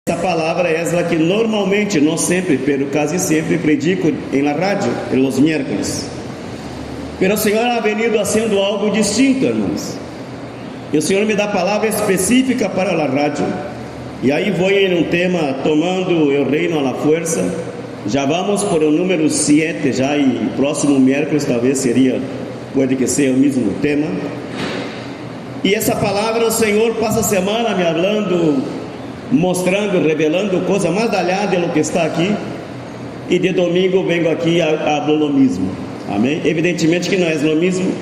Esta palavra é a que normalmente, não sempre, pero casi sempre predico em la radio, en los miércoles. Pero o Senhor ha venido haciendo algo distinto, irmãos. E o Senhor me dá palavra específica para a rádio. E aí vou em um tema, tomando o reino à la fuerza. Já vamos por o número 7, já, e próximo miércoles talvez pode que seja o mesmo tema. E essa palavra o Senhor passa a semana me falando, mostrando, revelando coisa mais detalhada do que está aqui. E de domingo vengo aqui a hablar o mesmo. Amém? Evidentemente que não é o mesmo,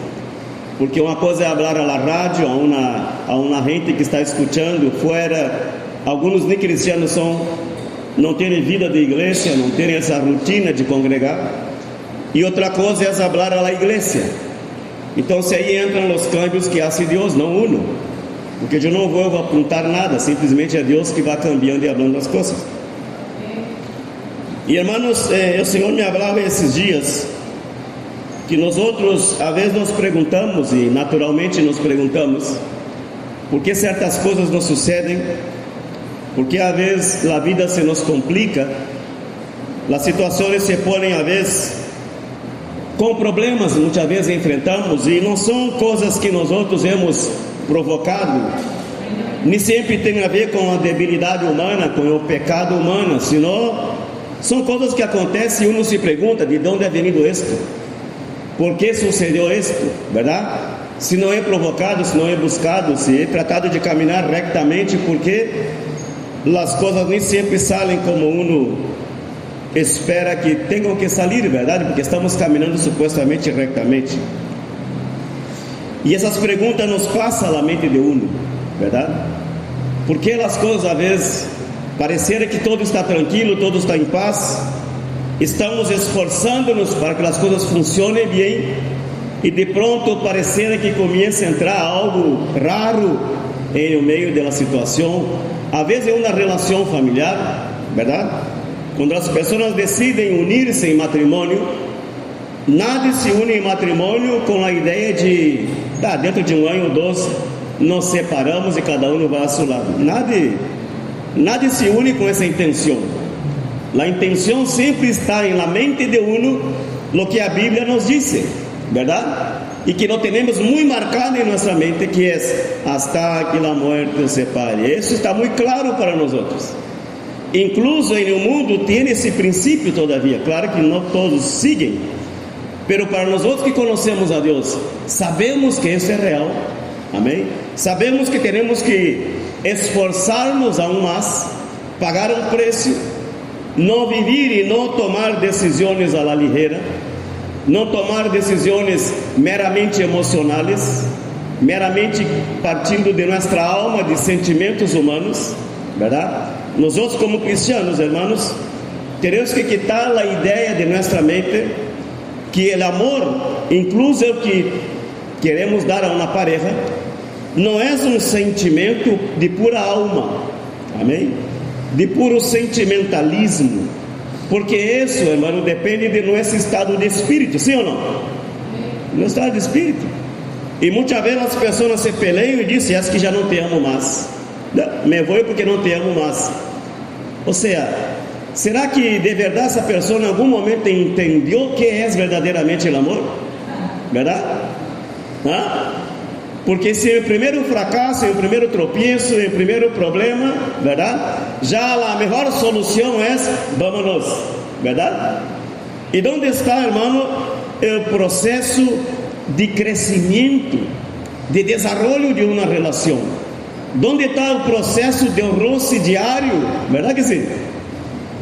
porque uma coisa é falar à rádio, a uma gente que está escutando fora. Alguns nem cristianos não têm vida de igreja, não têm essa rotina de congregar. E outra coisa é falar à igreja. Então, se aí entram os câmbios que hace Deus, não uno, porque eu não vou apontar nada, simplesmente é Deus que vai cambiando e falando as coisas. E irmãos, o Senhor me falava esses dias que nós outros, às vezes, nos perguntamos, e naturalmente nos perguntamos, por que certas coisas nos sucedem, porque às vezes a vida se nos complica, as situações se põem às vezes com problemas, muitas vezes enfrentamos, e não são coisas que nós outros hemos provocado, nem sempre tem a ver com a debilidade humana, com o pecado humano, senão são coisas que acontecem e uno se pergunta de onde é venido isto. ¿Por que sucedeu isto? ¿Verdad? Se não é provocado, se não é buscado, se é tratado de caminhar rectamente, porque as coisas nem sempre saem como uno espera que tenham que sair, verdade? Porque estamos caminhando supostamente rectamente. E essas perguntas nos passam à mente de uno, verdade? Porque as coisas às vezes parecerem que tudo está tranquilo, tudo está em paz. Estamos esforçando-nos para que as coisas funcionem bem, e de pronto parece que começa a entrar algo raro em meio da situação. Às vezes é uma relação familiar, verdade? Quando as pessoas decidem unir-se em matrimônio, nada se une em matrimônio com a ideia de dentro de um ano ou dois nos separamos e cada um vai a seu lado. Nada se une com essa intenção. A intenção sempre está na mente de uno, lo que a Bíblia nos diz, verdade? E que não temos muito marcado em nossa mente, que é hasta que a morte nos separe. Isso está muito claro para nós outros. Incluso no mundo tem esse princípio todavia. Claro que não todos seguem, pero para nós outros que conhecemos a Deus, sabemos que isso é real. Amém? Sabemos que temos que esforçar-nos aún mais, pagar um preço, não viver e não tomar decisões à la ligeira, não tomar decisões meramente emocionais, meramente partindo de nossa alma, de sentimentos humanos, verdade? Nós outros como cristianos, irmãos, temos que quitar a ideia de nossa mente que o amor, incluso o que queremos dar a uma pareja, não é um sentimento de pura alma, amém? De puro sentimentalismo, porque isso, irmão, depende de nosso estado de espírito, sim ou não? No estado de espírito. E muitas vezes as pessoas se peleiam e dizem: que já não te amo mais, me vou porque não te amo mais. Ou seja, será que de verdade essa pessoa em algum momento entendeu o que é verdadeiramente o amor? Verdade? Porque se o primeiro fracasso, o primeiro tropeço, o primeiro problema, verdade? Já a melhor solução é vámonos, verdade? E onde está, irmão, o processo de crescimento, de desenvolvimento de uma relação? Onde está o processo de roce diário? Verdade que sim?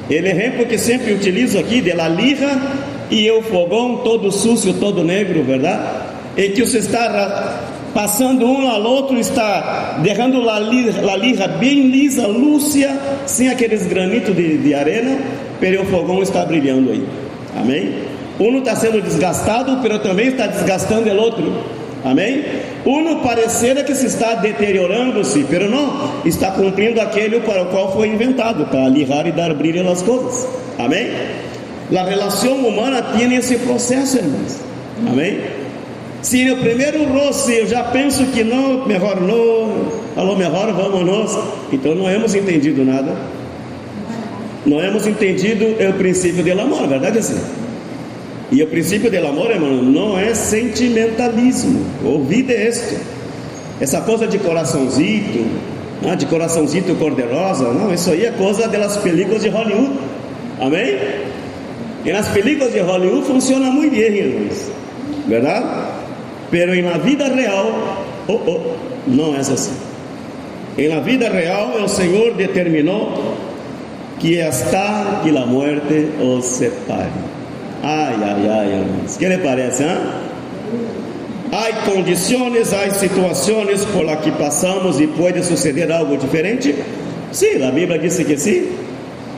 O exemplo que sempre utilizo aqui de la lija e o fogão todo sucio, todo negro, verdade? Em que você está passando um ao outro, está deixando a lija bem lisa, lúcia, sem aqueles granitos de arena, pero o fogão está brilhando aí, amém? Um está sendo desgastado, pero também está desgastando o outro, amém? Um parecerá que se está deteriorando-se, pero não, está cumprindo aquele para o qual foi inventado, para lijar e dar brilho às coisas, amém? A relação humana tem esse processo, irmãos, amém? Se no primeiro roce eu já penso que não, melhor não, a lo melhor vamos nós, então não hemos entendido nada. não hemos entendido o princípio do amor, verdade assim? E o princípio do amor, irmão, não é sentimentalismo. Ouvide esto. Essa coisa de coraçãozito, de coraçãozito cor-de-rosa, não, isso aí é coisa das películas de Hollywood. Amém? E nas películas de Hollywood funciona muito bem, irmãos, verdade? Pero na vida real, não é assim. E na vida real, o Senhor determinou que hasta que a muerte os separe. Ai, irmãos, que lhe parece, hein? Há condições, há situações por las que passamos e pode suceder algo diferente? Sim, a Bíblia diz que sim.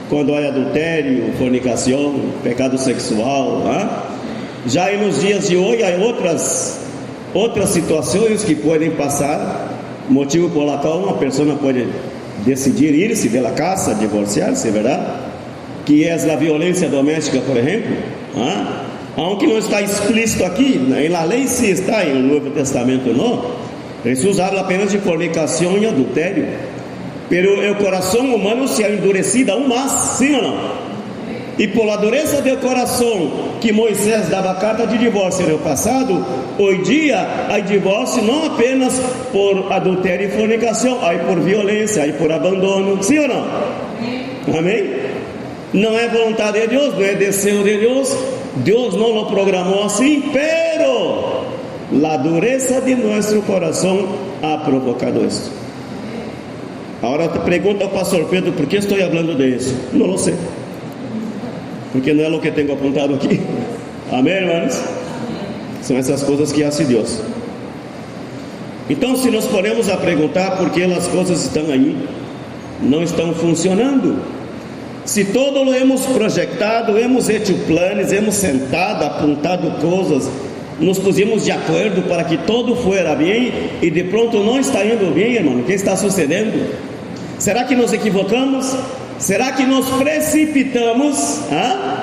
Quando há adultério, fornicação, pecado sexual, já nos dias de hoje há outras situações que podem passar, motivo por la qual uma pessoa pode decidir ir-se da casa, divorciar-se, verdade? Que é a violência doméstica, por exemplo, aunque não está explícito aqui, na lei sim está, no Novo Testamento não. Jesus habla apenas de fornicação e adultério, pero o coração humano se ha endurecido aún mais, sim ou não? E por la dureza do coração que Moisés dava carta de divórcio no passado, hoje dia há divórcio não apenas por adultério e fornicação, há por violência, há por abandono, sim ou não? Amém? Não é vontade de Deus, não é desejo de Deus. Deus não o programou assim, pero la dureza de nosso coração ha provocado isso. Agora te pergunta ao pastor Pedro, por que estou falando disso? Não lo sei, porque não é o que tenho apontado aqui. Amém, irmãos? São essas coisas que hace Deus. Então, se nos podemos a perguntar por que as coisas estão aí, não estão funcionando, se todo lo hemos projetado, hemos hecho planos, hemos sentado, apontado coisas, nos pusimos de acordo para que todo fuera bem, e de pronto não está indo bem, irmão, o que está sucedendo? Será que nos equivocamos? Será que nos precipitamos?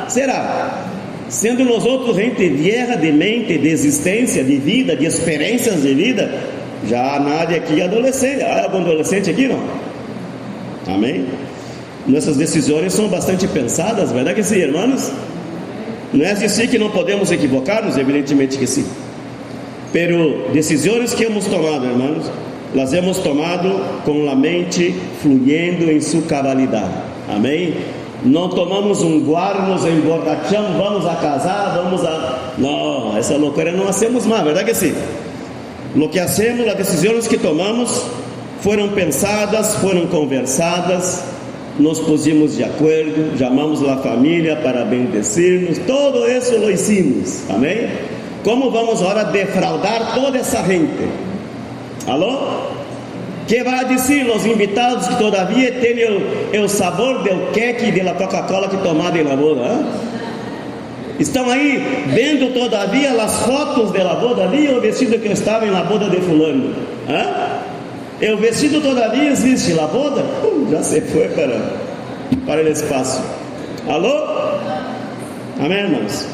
Será? Sendo nós outros gente vieja de mente, de existência, de vida, de experiências de vida, já há nada aqui adolescente. Há algum adolescente aqui, não? Amém? Nossas decisões são bastante pensadas, verdade que sim, irmãos? Não é assim que não podemos equivocar-nos? Evidentemente que sim. Pero decisões que hemos tomado, irmãos, las hemos tomado com a mente fluyendo em sua cabalidade. Amém? Não tomamos guar, nos emborrachamos, vamos a casar, não, essa loucura não hacemos mais, verdade que sim? Lo que hacemos, as decisões que tomamos foram pensadas, foram conversadas, nos pusimos de acordo, chamamos a família para bendecirnos, todo isso lo hicimos, amém? Como vamos agora defraudar toda essa gente? Alô? Que vai dizer os invitados que todavia têm o sabor do queque e da Coca-Cola que tomaram na boda? Estão aí vendo todavia as fotos da boda ali, o vestido que estava na boda de fulano? O vestido todavia existe, a boda já se foi para o espaço. Alô? Amém, irmãos?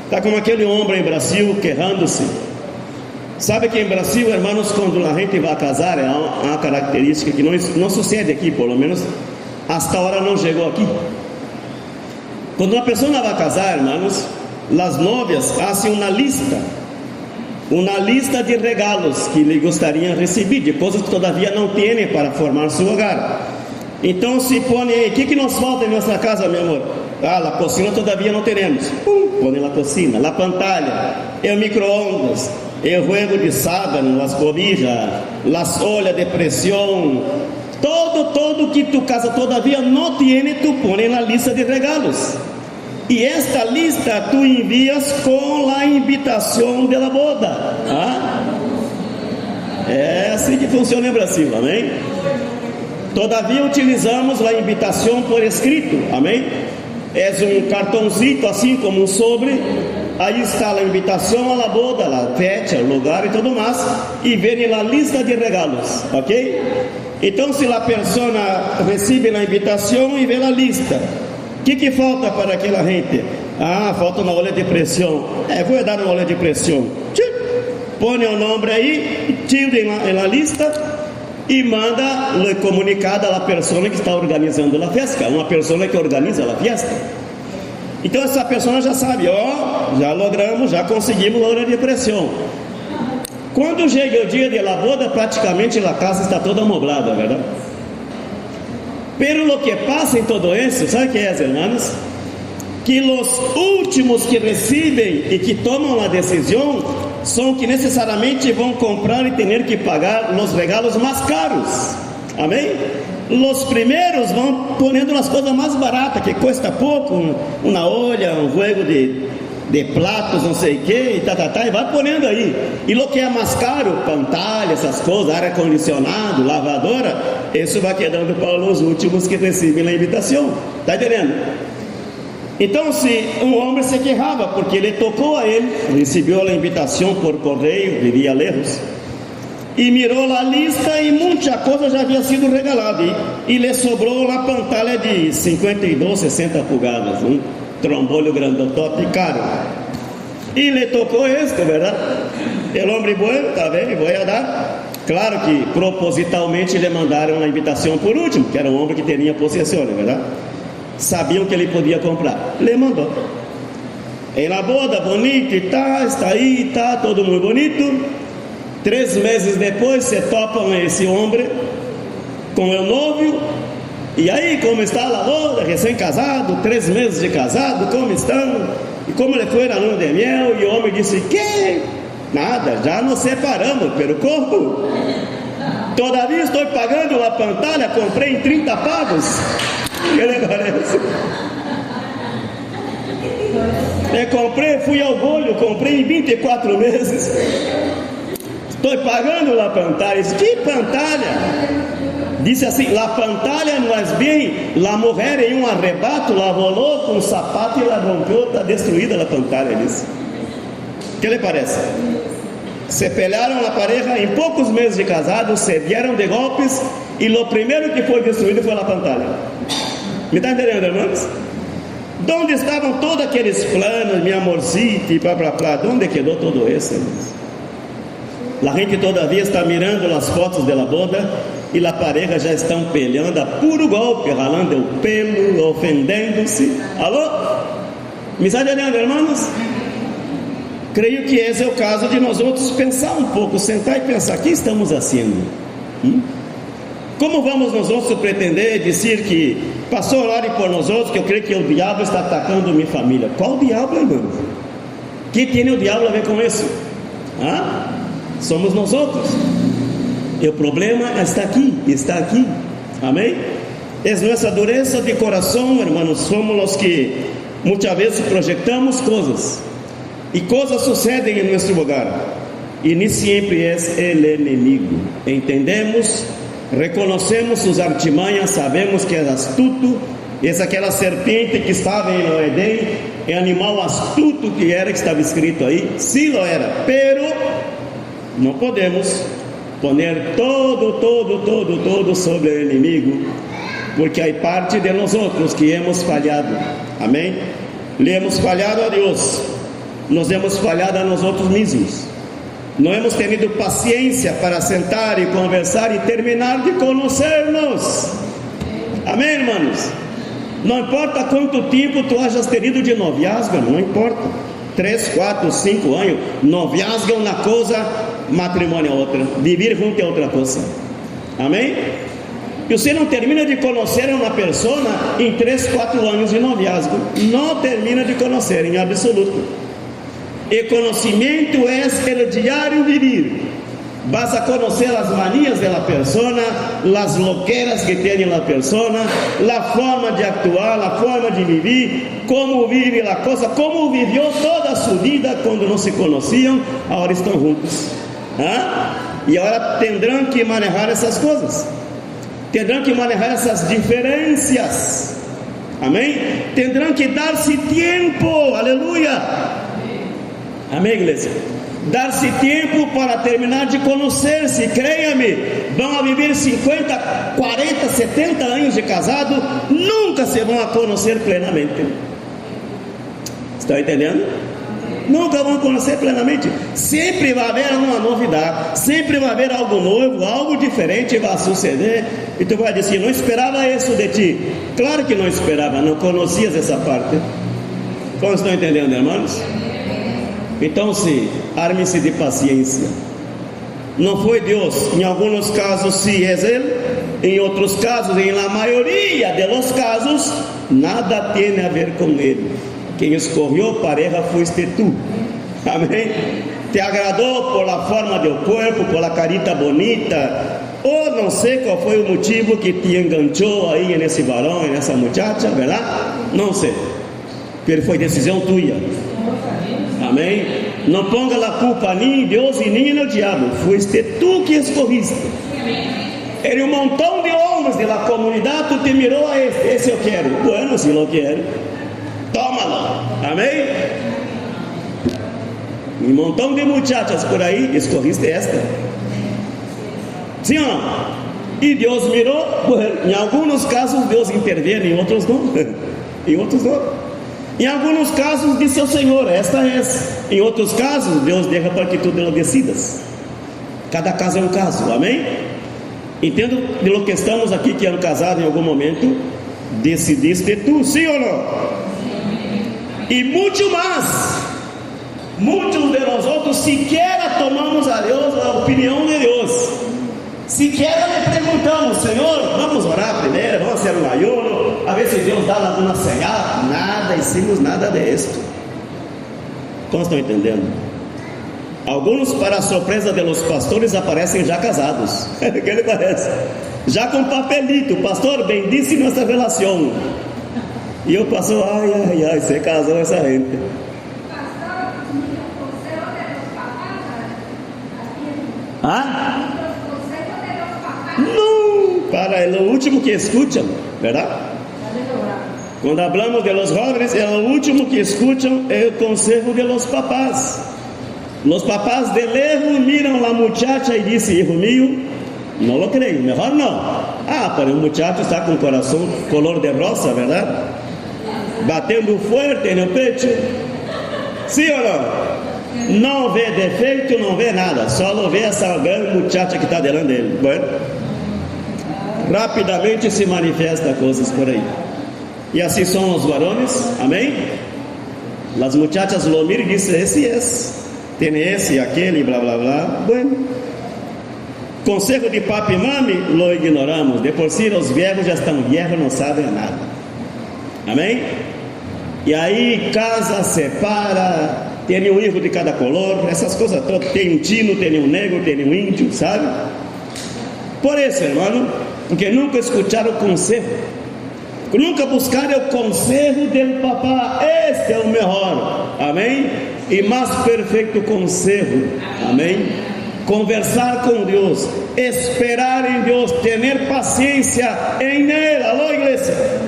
Está como aquele homem em Brasil queixando-se. Sabe que em Brasil, irmãos, quando a gente vai casar, é uma característica que não sucede aqui, por lo menos hasta agora não chegou aqui. Quando uma pessoa vai casar, irmãos, as novias fazem uma lista de regalos que lhe gostariam de receber, de coisas que todavia não têm para formar seu hogar. Então se põe aí, o que nos falta em nossa casa, meu amor? A cocina todavia não teremos. Põe a cocina, a pantalla, o micro-ondas, o juego de sábado, as cobijas, as olhas de pressão, todo que tu casa todavia não tem, tu põe na lista de regalos. E esta lista tu envias com a invitação da boda. É assim que funciona em Brasil, amém? Todavia utilizamos a invitação por escrito, amém? É cartãozinho assim como sobre. Aí está a invitação à boda, a fecha, o lugar e tudo mais, e vem a lista de regalos, ok? Então, se a pessoa recebe a invitação e vê a lista, o que falta para aquela gente? Falta uma olha de pressão. Vou dar uma olha de pressão. Põe o nome aí, tire na lista, e manda le comunicado a la persona que está organizando a festa, uma pessoa que organiza a festa. Então essa pessoa já sabe, já logramos, já conseguimos hora de pressão. Quando chega o dia de la boda, praticamente a casa está toda amoblada, verdade? Pero lo que passa em todo isso, sabe o que é, irmãos? Que os últimos que recebem e que tomam a decisão são que necessariamente vão comprar e ter que pagar os regalos mais caros. Amém? Os primeiros vão ponendo as coisas mais baratas, que custa pouco, uma olha, um jogo de pratos, não sei o que, e vai ponendo aí. E o que é mais caro, pantalha, essas coisas, ar-condicionado, lavadora, isso vai quedando para os últimos que recebem a invitação. Está entendendo? Então, se um homem se queixava porque ele tocou a ele, recebeu a invitação por correio, vivia lejos, e mirou a lista e muita coisa já havia sido regalada, e lhe sobrou uma pantalha de 52, 60 polegadas, um trombolho grandotote caro, e lhe tocou este, verdade? O homem bueno, está bem, vou dar. Claro que propositalmente lhe mandaram a invitação por último, que era um homem que tinha possessão, verdade? Sabiam que ele podia comprar, lhe mandou. Em la boda, bonito, e está aí, está todo muito bonito. 3 meses depois, se topam esse homem com o noivo. E aí, como está a boda, recém-casado, 3 meses de casado, como estão? E como ele foi na lua de mel? E o homem disse, que? Nada, já nos separamos pelo corpo. Todavia estou pagando a pantalha, comprei em 30 pagos. Que lhe parece? Eu comprei, fui ao bolho, comprei em 24 meses. Estou pagando a pantalha. Que pantalha? Disse assim, la pantalha não é bem, la mulher em um arrebato, la rolou com um sapato e la rompeu, está destruída a pantalha. Disse. Que lhe parece? Se pelearam a pareja em poucos meses de casado, se vieram de golpes, e o primeiro que foi destruído foi a pantalha. Me está entendendo, irmãos? Onde estavam todos aqueles planos, meu amorcito, e blá blá blá? Onde quedou todo isso, irmãos? A gente todavia está mirando as fotos da boda e a pareja já estão peleando a puro golpe, ralando o pelo, ofendendo-se. Alô? Me está entendendo, irmãos? Creio que esse é o caso de nós outros pensar um pouco, sentar e pensar, o que estamos fazendo? Como vamos nós outros pretender dizer que pastor, ore por nós outros, que eu creio que o diabo está atacando minha família? Qual diabo, irmão? O que tem o diabo a ver com isso? Somos nós outros. E o problema está aqui. Amém? É nossa dureza de coração, irmãos. Somos os que muitas vezes projetamos coisas, e coisas sucedem em nosso lugar, e nem sempre é o inimigo. Entendemos, reconhecemos suas artimanhas, sabemos que é astuto. Essa aquela serpente que estava em Edém, é animal astuto que era, que estava escrito aí, sim lo era, pero não podemos poner todo sobre o inimigo, porque há parte de nós outros que hemos falhado. Amém? Le hemos falhado a Deus, nos hemos falhado a nós outros mesmos. Não hemos tenido paciência para sentar e conversar e terminar de conhecer-nos. Amém, irmãos? Não importa quanto tempo tu hajas tenido de noviazgo, não importa. 3, 4, 5 anos, noviazgo é uma coisa, matrimônio é outra, viver junto é outra coisa. Amém? E você não termina de conhecer uma pessoa em 3, 4 anos de noviazgo. Não termina de conhecer em absoluto. E conhecimento é o diário vivir. Vas a conhecer as manias da pessoa, as louqueiras que tem a pessoa, a forma de actuar, a forma de viver, como vive a coisa, como viveu toda a sua vida quando não se conheciam, agora estão juntos. E agora terão que manejar essas coisas, terão que manejar essas diferenças. Amém? Terão que dar-se tempo, aleluia. Amém, igreja? Dar-se tempo para terminar de conhecer-se. Creia-me, vão a viver 50, 40, 70 anos de casado, nunca se vão a conhecer plenamente. Está entendendo? Nunca vão conhecer plenamente. Sempre vai haver uma novidade, sempre vai haver algo novo, algo diferente vai suceder. E tu vai dizer: não esperava isso de ti. Claro que não esperava, não conhecias essa parte. Como estão entendendo, irmãos? Então, arme-se de paciência. Não foi Deus, em alguns casos sim é Ele, em outros casos, em la maioria dos casos, nada tem a ver com Ele. Quem escolheu pareja foste tu. Amém? Te agradou por la forma do corpo, por la carita bonita, ou não sei qual foi o motivo que te enganchou aí nesse varão, nessa muchacha, verdade? Não sei, porque foi decisão tua. Amém? Não ponga a culpa nem em Deus e nem no diabo. Foste tu que escolhiste. Era um montão de homens da comunidade, tu te mirou a esse eu quero. Bueno, se não quero, tómalo. Amém? Um montão de muchachas por aí, escolhiste esta. Sim ou não? E Deus mirou. Bueno, em alguns casos Deus intervém, em outros não. Em outros não. Em alguns casos disse ao Senhor: esta é. Em outros casos Deus deixa para que tu lo decidas. Cada caso é um caso. Amém? Entendo de lo que estamos aqui, que eram casados em algum momento. Decidiste tu, sim ou não? E muito mais. Muitos de nós outros sequer tomamos a Deus a opinião de Deus. Sequer lhe perguntamos: Senhor, vamos orar primeiro, vamos fazer um ayuno, a ver se Deus dá alguma señal. Nada, hicimos nada disso. Como estão entendendo? Alguns, para a surpresa dos pastores, aparecem já casados. O que lhe parece? Já com papelito: pastor, bendice nossa relação. E o pastor: ai, você casou essa gente. Ah? Não, para o último que escutam, verdade? Quando hablamos de los jóvenes, o último que escutam é o conselho de los papás. Los papás de lejos miram a muchacha e dizem: hijo mío, não lo creio, melhor não. Para o muchacho está com o coração color de rosa, verdade? Batendo forte no peito. Sim ou não? Não vê defeito, não vê nada, só vê essa grande muchacha que está delante dele. Bueno, rapidamente se manifesta coisas por aí. E assim são os varões. Amém? As muchachas lo miram e dizem: esse tem esse, aquele, blá blá blá. Bueno, conselho de papi e mami lo ignoramos. De por si os viejos já estão viejos, não sabem nada. Amém? E aí casa, separa, tem um filho de cada color, essas coisas todas. Tem um chino, tem um negro, tem um índio, sabe? Por isso, irmão, porque nunca escutaram o conselho, nunca buscaram o conselho do papá. Este é o melhor, amém? E mais perfeito conselho, amém? Conversar com Deus, esperar em Deus, ter paciência em Ele. Alô, igreja?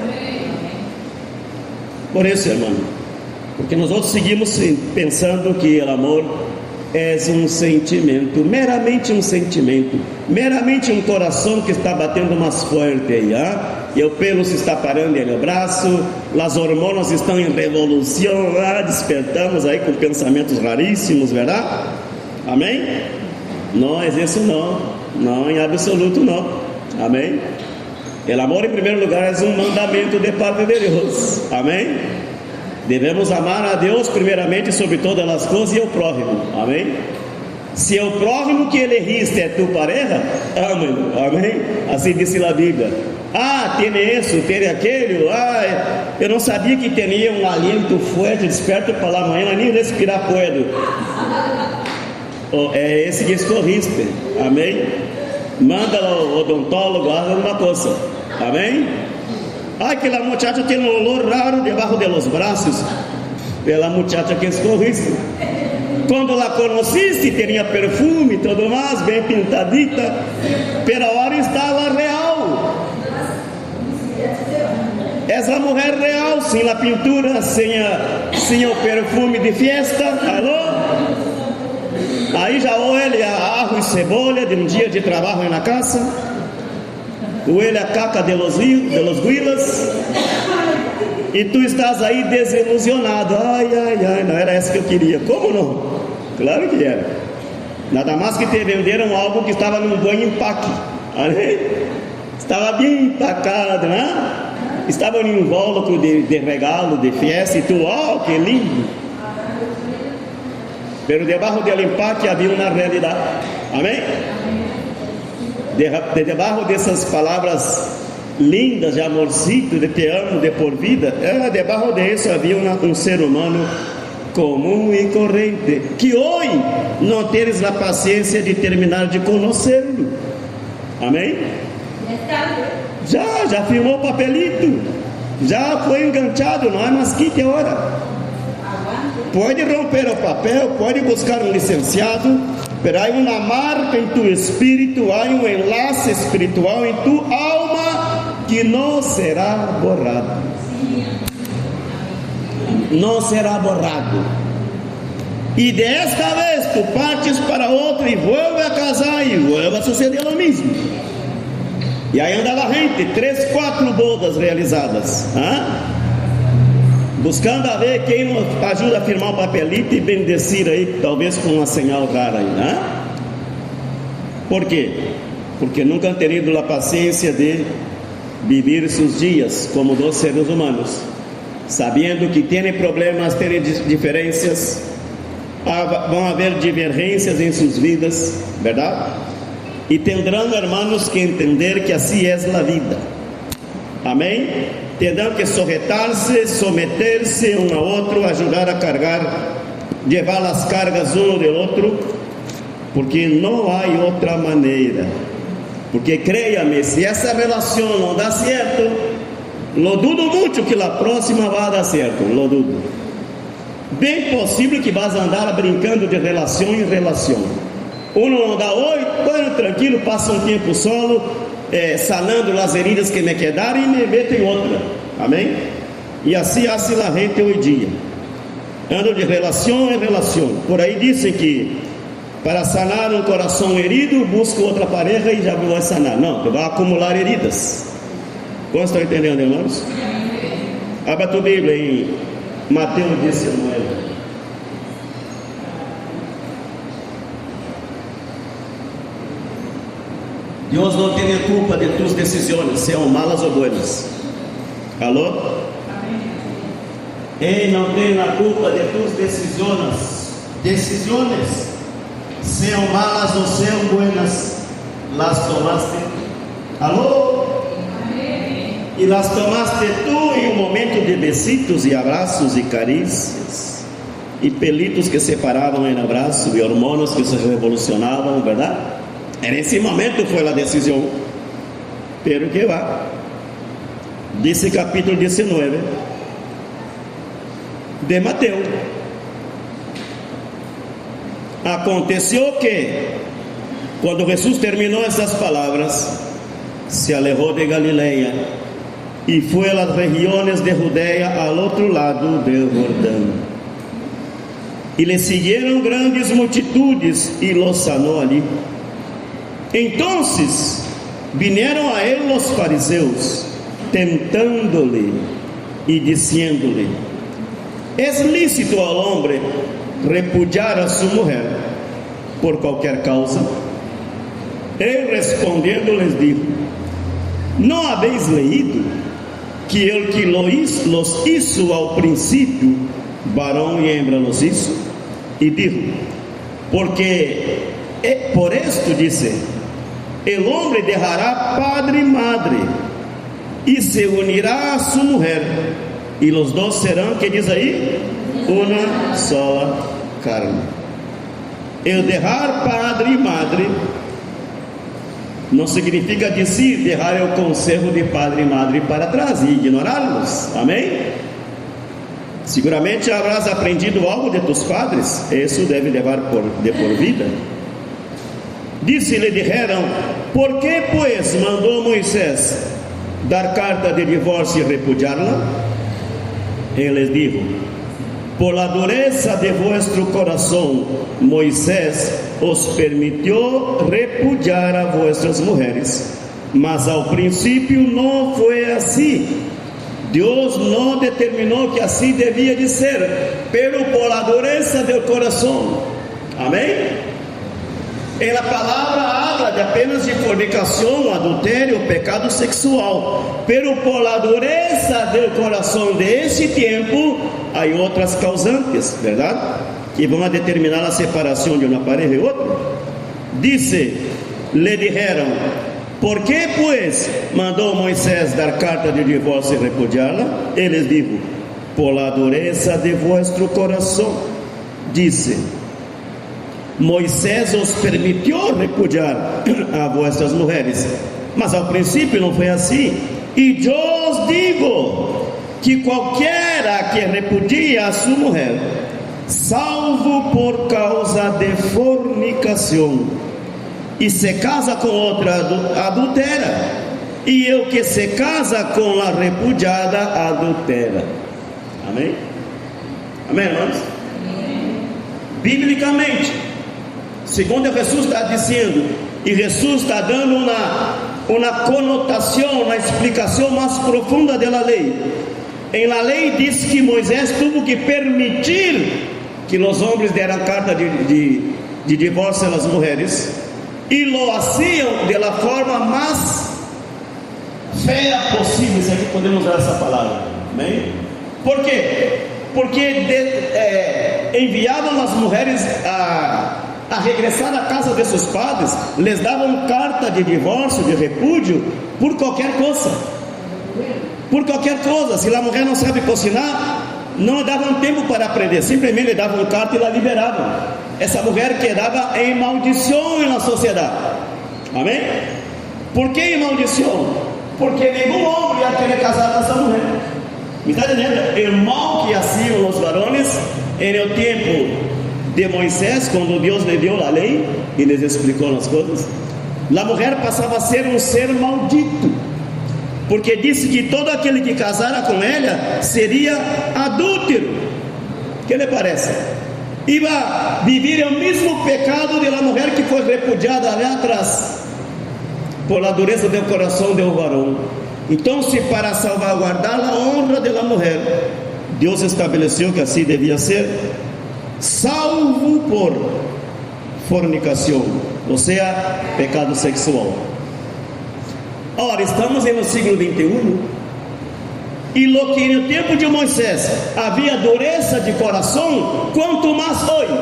Por isso, irmão, porque nós outros seguimos pensando que o amor é um sentimento, meramente um sentimento, meramente um coração que está batendo mais forte aí, e o pelo se está parando no braço, as hormonas estão em revolução, despertamos aí com pensamentos raríssimos, verdade? Amém? Não é isso não em absoluto não, amém? O amor em primeiro lugar é um mandamento de parte de Deus, amém? Devemos amar a Deus primeiramente sobre todas as coisas e o próximo, amém? Se o próximo que elegiste é tu pareja, ama-lo, amém? Assim disse a Bíblia. Tem isso, tem aquele, eu não sabia que tinha um aliento forte, desperto para lá amanhã, nem respirar puedo. É esse que escolhiste, amém? Manda o odontólogo, haga uma coisa, amém? Aquela muchacha tem um olor raro debaixo de los braços, pela muchacha que escolhiste. Quando la conheciste, tinha perfume, tudo mais, bem pintadita, pero agora estava real. Essa mulher real, sem a pintura, sem o perfume de festa. Alô? Aí já huele a arroz e cebola de um dia de trabalho na casa, huele a caca de los huilas, E tu estás aí desilusionado. Ai, não era essa que eu queria. Como não? Claro que era. Nada mais que te venderam algo que estava num bom empaque. Amém? Estava bem empacado, né? Estava em um invólucro de regalo, de festa, e tu, que lindo. Pero debaixo do empaque havia uma realidade. Amém? Debaixo dessas palavras lindas de amorcito, de te amo, de por vida, debaixo disso havia um ser humano comum e corrente, que hoje não teres a paciência de terminar de conhecê-lo. Amém? Já firmou o papelito, já foi enganchado, não é mais que hora. Pode romper o papel, pode buscar um licenciado, mas há uma marca em tu espírito, há um enlace espiritual em tu alma que não será borrado. Não será borrado. E desta vez tu partes para outro e vuelve a casar e vuelve a suceder o mesmo. E aí andava gente, 3, 4 bodas realizadas, buscando a ver quem nos ajuda a firmar o papelito e bendecir aí, talvez com uma señal rara aí, Por quê? Porque nunca han tenido a paciência de viver seus dias como dos seres humanos, sabendo que têm problemas, têm diferenças, vão haver divergências em suas vidas, verdade? E tendrão, hermanos, que entender que assim é a vida. Amém? Terão que sujetar-se, someter-se um ao outro, ajudar a carregar, levar as cargas um do outro, porque não há outra maneira. Porque creia-me, se essa relação não dá certo, lo dudo muito que a próxima vá dar certo, lo dudo. Bem possível que vás andar brincando de relação em relação. Não dá hoje, bueno, tranquilo, passa um tempo solo, sanando as heridas que me quedaram e me meto em outra. Amém? E assim hace a gente hoje dia. Andam de relação em relação. Por aí dizem que para sanar um coração herido, busca outra pareja e já vai sanar. Não, tu vai acumular heridas. Quantos estão entendendo, irmãos? Abra tua Bíblia em Mateus 19. Deus não tem culpa de tus decisões, sejam malas ou buenas. Alô? Ele não tem a culpa de tus decisões. Decisões, sejam malas ou sejam buenas, las tomaste. Alô? E las tomaste tu em um momento de besitos e abraços e carícias, e pelitos que separavam em abraço, e hormônios que se revolucionavam, verdade? Nesse momento foi a decisão. Pero que va, dice capítulo 19 de Mateus. Aconteceu que, quando Jesus terminou essas palavras, se alejou de Galileia e foi a las regiones de Judea, al outro lado do Jordão. E lhe seguiram grandes multitudes e los sanou ali. Entonces vinieron a él los fariseus, tentándole y diciéndole: ¿es lícito al hombre repudiar a su mujer por cualquier causa? Él respondiendo les dijo: ¿no habéis leído que el que los hizo al principio, varón y hembra los hizo? Y dijo: porque por esto dice: el hombre dejará padre y madre y se unirá a su mujer, y los dos serán, ¿qué dice ahí? Una sola carne. El dejar padre y madre não significa dizer deixar o conselho de padre e madre para trás e ignorá-los. Amém? Seguramente habrás aprendido algo de tus padres, isso deve levar de por vida. Disse-lhe, dijeron: por que pues mandou Moisés dar carta de divórcio e repudiá-la? Ele dijo: por la dureza de vuestro corazón, Moisés os permitió repudiar a vuestras mujeres, mas ao princípio não foi assim. Deus não determinou que assim devia de ser, pero por la dureza del coração. Amém? A palavra habla de apenas de fornicação, adultério, pecado sexual, pero por la dureza del coração de esse tempo, há outras causantes, verdade? Que vão determinar a separação de uma pareja e outra. Dice, le dijeron: ¿por qué pues mandó Moisés dar carta de divórcio e repudiá-la? Ele les dijo: por la dureza de vuestro coração. Dice: Moisés os permitiu repudiar a vuestras mulheres, mas ao princípio não foi assim. E eu os digo que qualquer que repudia a sua mulher, salvo por causa de fornicação, e se casa com outra, adultera, e o que se casa com a repudiada, adultera. Amém? Amém, irmãos? Biblicamente, segundo Jesus está dizendo, e Jesus está dando uma conotação, uma explicação mais profunda da lei. Em la lei diz que Moisés teve que permitir que os homens deram carta de divórcio às mulheres, e lo hacían de la forma mais feia possível, se aqui podemos usar essa palavra. Amém? Por quê? Porque enviavam as mulheres a regressar à casa de seus padres, les davam carta de divórcio, de repúdio, por qualquer coisa. Por qualquer coisa. Se a mulher não sabe cozinhar, não davam tempo para aprender, simplesmente lhe davam carta e la liberavam. Essa mulher quedava em maldição na sociedade. Amém? Por que em maldição? Porque nenhum homem ia querer casar com essa mulher. Me está entendendo? O mal que faziam os varões no tempo de Moisés, quando Deus lhe deu a lei e lhes explicou as coisas, a mulher passava a ser um ser maldito, porque disse que todo aquele que casara com ela seria adúltero. O que lhe parece? Iba viver o mesmo pecado de la mulher que foi repudiada lá atrás, por la dureza do coração do varão. Então, se para salvaguardar a honra da mulher, Deus estabeleceu que assim devia ser, salvo por fornicação, ou seja, pecado sexual. Ora, estamos no século 21, e lo que no tempo de Moisés havia dureza de coração, quanto mais hoje.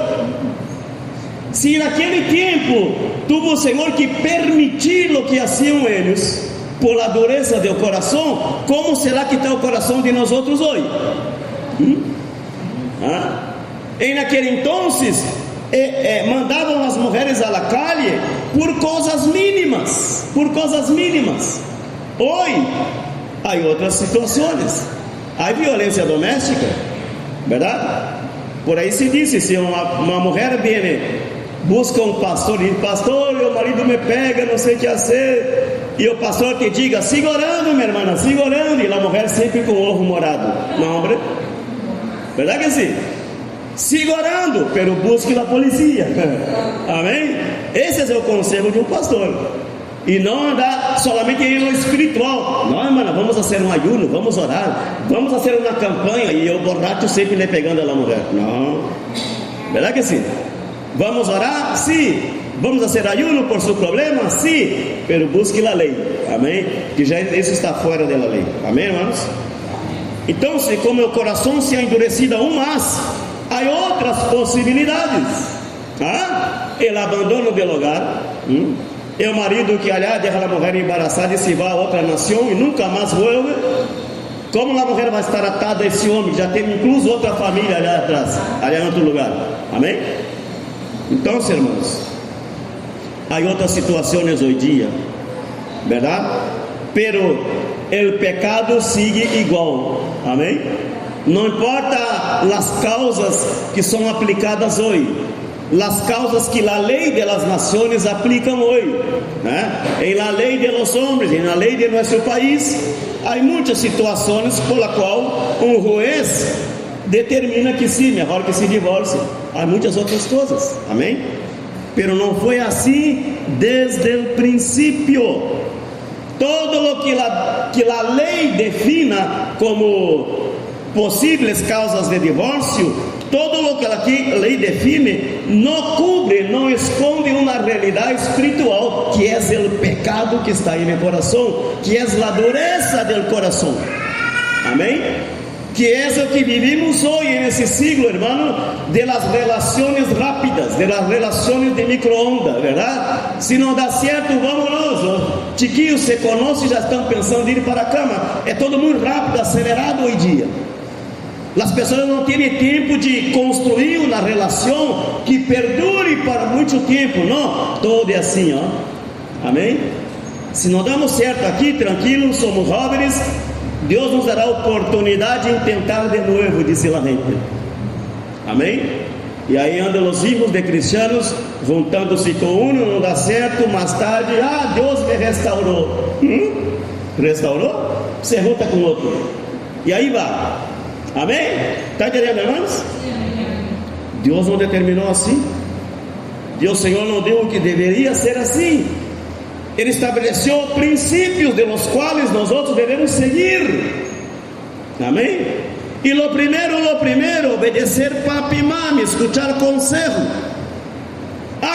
Se naquele tempo tuvo o Senhor que permitir o que faziam eles, por la dureza do coração, como será que está o coração de nós outros hoje? Em naquele entonces mandavam as mulheres à la calle por coisas mínimas, Hoje há outras situações, há violência doméstica, verdade? Por aí se diz, se uma mulher vem, busca um pastor e diz: pastor, meu marido me pega, não sei o que fazer, e o pastor te diga: siga orando, minha irmã, siga orando, e a mulher sempre com o ovo morado, não, homem? Verdade que sim? Siga orando, pero busque a polícia. Amém? Esse é o conselho de um pastor. E não andar solamente no espiritual. Não, irmã, vamos fazer um ayuno, vamos orar, vamos fazer uma campanha, e eu borracho sempre lhe pegando a mulher. Não. Verdade que sim? Vamos orar? Sim. Vamos fazer ayuno por seu problema? Sim. Pero busque a lei. Amém? Que já isso está fora da lei. Amém, irmãos? Então, se como o coração se ha endurecido aún mais, há outras possibilidades. O abandono do hogar. É o marido que, aliás, deixa a mulher embaraçada e se vai a outra nação e nunca mais vuelve. Como a mulher vai estar atada a esse homem? Já tem incluso outra família ali atrás, ali em outro lugar. Amém? Então, irmãos, há outras situações hoje em dia, verdade? Pero o pecado sigue igual. Amém? Não importa as causas que são aplicadas hoje, as causas que a lei das nações aplicam hoje, em la lei de los homens, em la lei de nosso país, há muitas situações por la qual um juez determina que sim, melhor que se divorcie. Há muitas outras coisas, amém? Pero não foi assim desde o princípio. Todo lo que a lei defina como possíveis causas de divórcio, todo lo que a lei define não cubre, não esconde uma realidade espiritual, que é o pecado que está aí no coração, que é a dureza do coração. Amém? Que é o que vivimos hoje nesse siglo, hermano, de las relações rápidas, de las relações de micro-ondas, verdade? Se não dá certo, vámonos. Os chiquillos se conhecem, já estão pensando em ir para a cama. É todo muito rápido, acelerado hoje em dia. As pessoas não têm tempo de construir uma relação que perdure para muito tempo, não? Todo é assim, ó. Amém? Se não damos certo aqui, tranquilos, somos jovens, Deus nos dará a oportunidade de tentar de novo, diz a gente. Amém? E aí andam os filhos de cristianos juntando-se com um, não dá certo, mais tarde, Deus me restaurou. Restaurou? Você junta com outro. E aí vai. Amém? Está entendendo, irmãos? Deus não determinou assim. Deus, Senhor, não deu o que deveria ser assim. Ele estabeleceu princípios de los quais nós outros devemos seguir. Amém? E lo primeiro, obedecer papi e mami, escuchar conselho.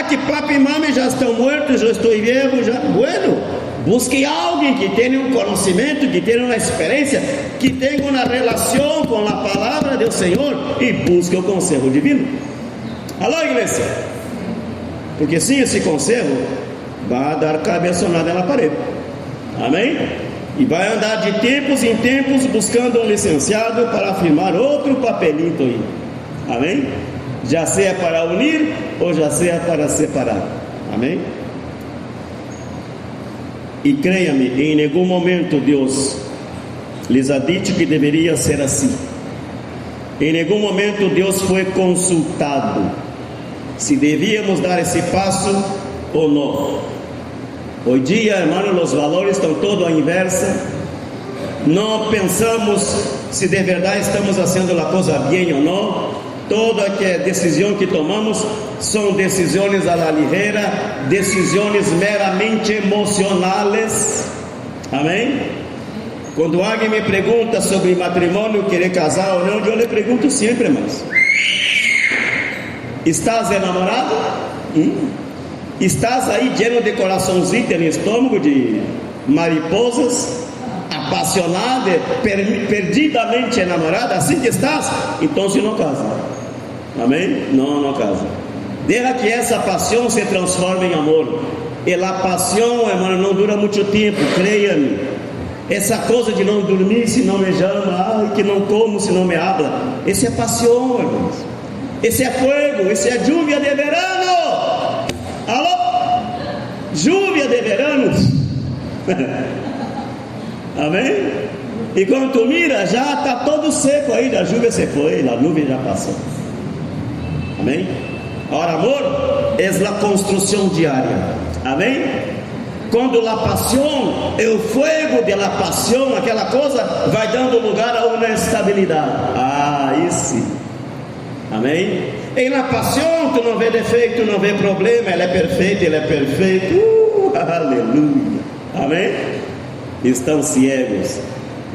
Que papi e mami já estão mortos, eu estou vivo, já. Bueno, busque alguém que tenha um conhecimento, que tenha uma experiência, que tenha uma relação com a palavra do Senhor e busque o conselho divino. Alô, igreja? Porque sem esse conselho, vai dar cabeçonada na parede. Amém? E vai andar de tempos em tempos buscando um licenciado para firmar outro papelito aí. Amém? Já seja para unir ou já seja para separar. Amém? E creia-me, em nenhum momento Deus lhes ha dito que deveria ser assim. Em nenhum momento Deus foi consultado se devíamos dar esse passo ou não. Hoje dia, hermano, os valores estão todos à inversa. Não pensamos se de verdade estamos fazendo a coisa bem ou não. Toda decisão que tomamos são decisões à la ligeira, decisões meramente emocionais. Amém? Quando alguém me pergunta sobre matrimônio, querer casar ou não, eu lhe pergunto sempre, irmãos: estás enamorado? Estás aí lleno de coraçãozinho no estômago, de mariposas, apaixonada, perdidamente enamorada? Assim que estás? Então se não casa. Amém? Não casa. Deixa que essa paixão se transforme em amor. E a paixão, irmão, não dura muito tempo, creia-me. Essa coisa de não dormir se não me chama, que não como se não me habla, esse é paixão, irmãos. Esse é fogo, esse é lluvia de verano. Alô? Lluvia de verano. Amém? E quando tu mira, já está todo seco aí, a lluvia se foi, a nuvem já passou. Amém? Agora, amor é a construção diária. Amém? Quando a paixão, o fogo da paixão, aquela coisa, vai dando lugar a uma estabilidade. Aí sim. Amém? Em la paixão, tu não vê defeito, não vê problema, ela é perfeita, ele é perfeito. Aleluia. Amém? Estão ciegos.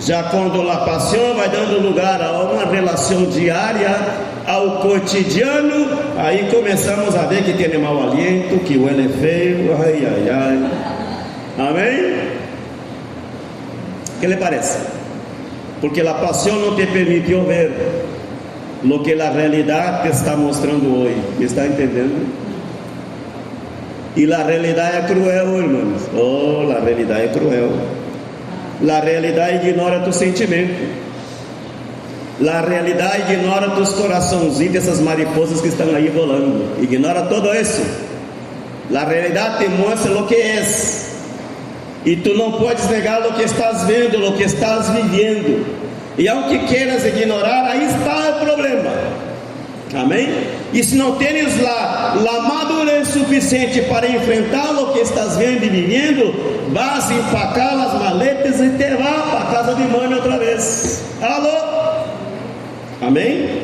Já quando a paixão vai dando lugar a uma relação diária, ao cotidiano, aí começamos a ver que tem mau aliento, que o ele é feio, ai. Amém? O que lhe parece? Porque a paixão não te permitiu ver o que a realidade te está mostrando hoje. Me está entendendo? E a realidade é cruel, irmãos. A realidade é cruel. A realidade ignora tu sentimento. A realidade ignora tus coraçãozinhos dessas mariposas que estão aí volando. Ignora todo isso. A realidade te mostra o que é. E tu não podes negar o que estás vendo, o que estás vivendo. E aunque queiras ignorar, aí está o problema. Amém? E se não tens a madurez suficiente para enfrentar o que estás vendo e vivendo, vas empacar as maletas e te vá para a casa de mãe outra vez. Alô? Amém?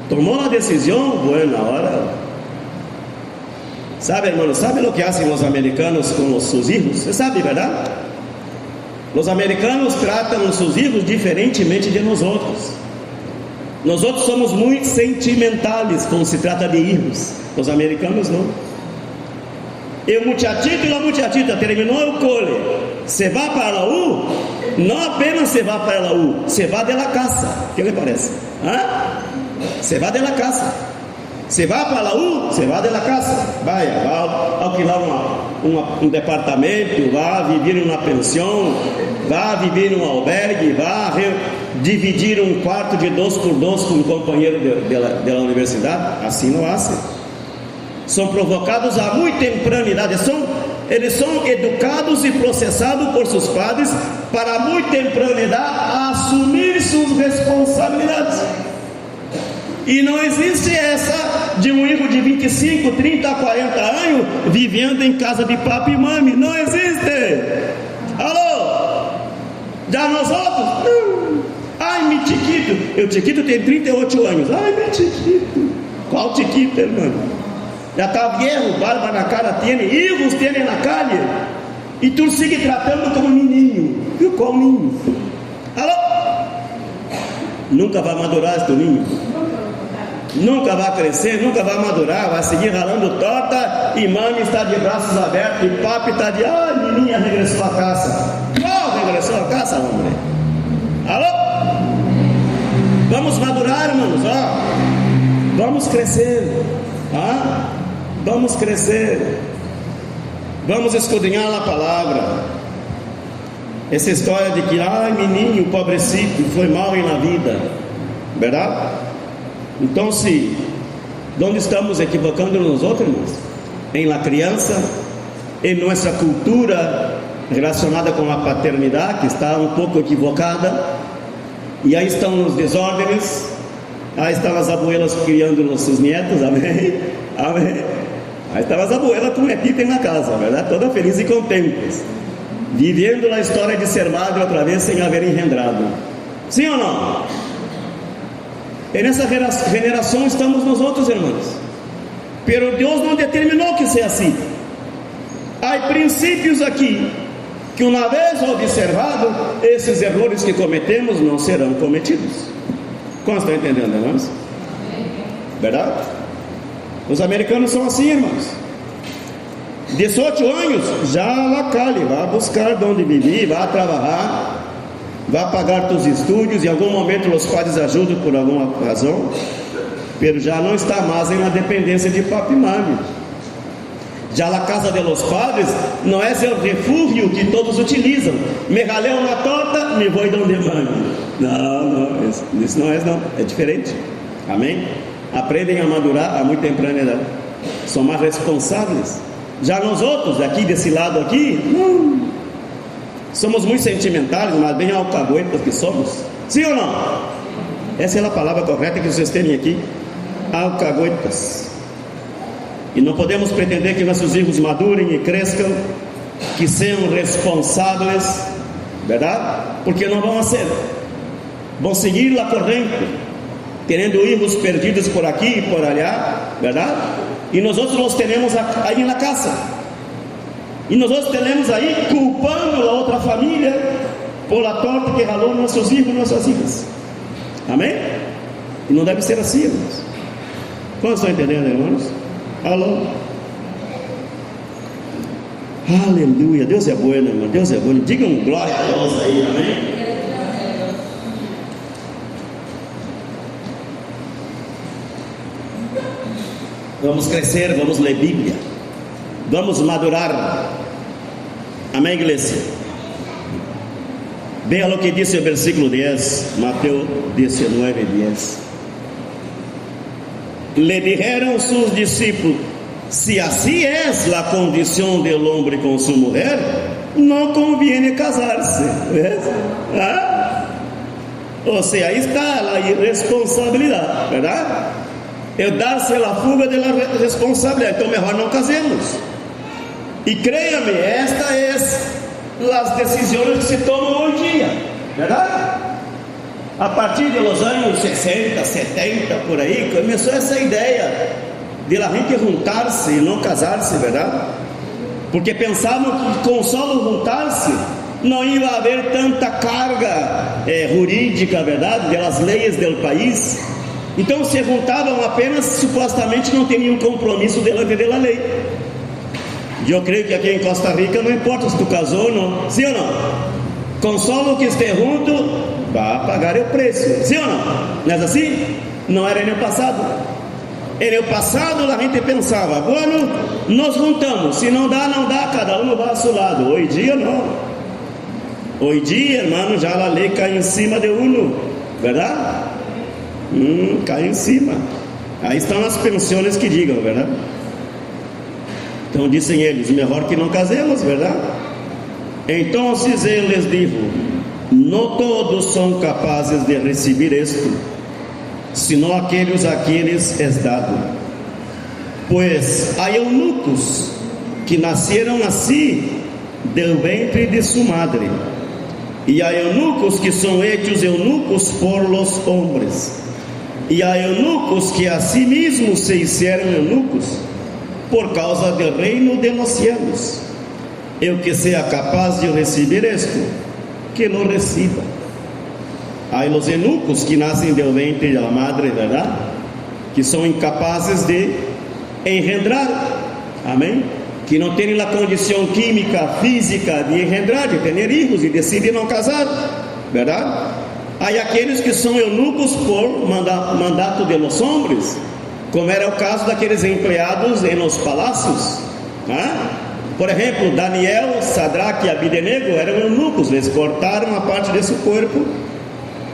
Tomou uma decisão, boa na hora. Sabe, irmão, sabe o que fazem os americanos com os seus filhos? Você sabe, verdade? Os americanos tratam os seus filhos diferentemente de nós outros. Nós outros somos muito sentimentais quando se trata de filhos. Os americanos não. El muchachito y la muchachita terminou o cole, se va para la U, não apenas se va para la U, se va de la casa. ¿Qué le parece? Se va de la casa. Se va para la U, se va de la casa. Vai alquilar um departamento, vai viver em uma pensão, vai viver em um albergue, vai dividir um quarto de 2 por 2 com um companheiro da universidade. Assim não há. São provocados a muito temprana idade, eles são educados e processados por seus padres para a muito temprana idade assumir suas responsabilidades. E não existe essa de um filho de 25, 30, 40 anos vivendo em casa de papi e mami. Não existe. Alô? Já nós outros? Não. Ai, meu chiquito. O chiquito tem 38 anos. Ai, meu chiquito. Qual chiquito, irmão? Já está viejo, barba na cara, tem hijos, tem na calle, e tu sigue tratando como menino. Viu qual menino? Alô? Nunca vai madurar este ninho. Nunca vai crescer, nunca vai madurar, vai seguir ralando torta, e mãe está de braços abertos, e papi está de, menina regressou à casa. Qual regressou à casa, homem? Alô? Vamos madurar, irmãos, vamos crescer, vamos crescer, vamos escudrinhar a palavra. Essa história de que, menino pobrecito, foi mal na vida, verdade? Então, onde estamos equivocando nos outros, irmãos? Em la criança, em nossa cultura relacionada com a paternidade, que está um pouco equivocada, e aí estão os desordens, aí estão as abuelas criando nossos netos, amém? Amém. Aí estão as abuelas com netita na casa, verdade? Toda feliz e contentes, vivendo a história de ser madre outra vez sem haver engendrado. Sim ou não? E nessa veneração estamos nós outros, irmãos. Pero Deus não determinou que seja assim. Há princípios aqui que, uma vez observado, esses erros que cometemos não serão cometidos. Como estão entendendo, irmãos? Verdade? Os americanos são assim, irmãos. 18 anos, já la calle, vai buscar de onde viver, vai trabalhar, vai pagar seus estudos. Em algum momento os pais ajudam por alguma razão, mas já não está mais na dependência de papi e mami. Já a casa de los padres não é o refúgio que todos utilizam. Me ralei uma torta, me vou donde mami. Não, isso não é, não. É diferente. Amém? Aprendem a madurar a muito temprana idade. São mais responsáveis. Já nós outros, aqui desse lado aqui, não. Somos muito sentimentais, mas bem alcahuetas que somos. Sim ou não? Essa é a palavra correta que vocês têm aqui. Alcahuetas. E não podemos pretender que nossos filhos madurem e cresçam, que sejam responsáveis, verdade? Porque não vão ser. Vão seguir a corrente, tendo filhos perdidos por aqui e por allá, verdade? E nós outros los temos aí na casa. E nós outros temos aí culpando a outra família por a torta que ralou nossos filhos e nossas filhas. Amém? E não deve ser assim, irmãos. Quantos estão entendendo, irmãos? Alô? Aleluia. Deus é bom, irmão. Deus é bom. Digam glória a Deus aí, amém? Vamos crescer, vamos ler Bíblia, vamos madurar. Amém, igreja? Veja o que diz o versículo 10, Mateus 19, 10. Le dijeron sus discípulos: si así es la condición del hombre con su mujer, no conviene casarse. Ou seja, aí está a irresponsabilidade, verdade? É dar-se a fuga da responsabilidade. Então melhor não casemos. E creia-me, esta é as decisões que se tomam hoje em dia, verdade? A partir dos anos 60, 70, por aí, começou essa ideia de a gente juntar-se e não casar-se, verdade? Porque pensavam que com só juntar-se não ia haver tanta carga jurídica, verdade, das leis do país. Então se juntavam apenas, supostamente não tinham compromisso delante da lei. Eu creio que aqui em Costa Rica não importa se tu casou ou não, sim ou não? Com só o que esteja junto, vai pagar o preço, sim ou não? Não é assim? Não era no passado. No passado a gente pensava, bueno, nos juntamos, se não dá, não dá, cada um vai ao seu lado. Hoje dia não. Hoje dia, hermano, já a lei cai em cima de uno, verdade? Cai em cima. Aí estão as pensões que digam, verdade? Então dizem eles, melhor que não casemos, verdade? Então ele lhes dijo, não todos são capazes de receber isto, senão aqueles a quienes es dado. Pois há eunucos que nasceram assim do ventre de sua madre, e há eunucos que são hechos eunucos por los hombres, e há eunucos que a si mesmos se hicieron eunucos por causa do reino de los cielos. Eu que seja capaz de receber isto, que lo reciba. Há os eunucos que nascem do ventre da madre, verdade? Que são incapazes de engendrar, amém? Que não têm a condição química, física de engendrar, de ter filhos e decidem não casar, verdade? Há aqueles que são eunucos por mandato de los hombres, como era o caso daqueles empregados em los palácios, né? Por exemplo, Daniel, Sadraque e Abednego eram eunucos, eles cortaram a parte de seu corpo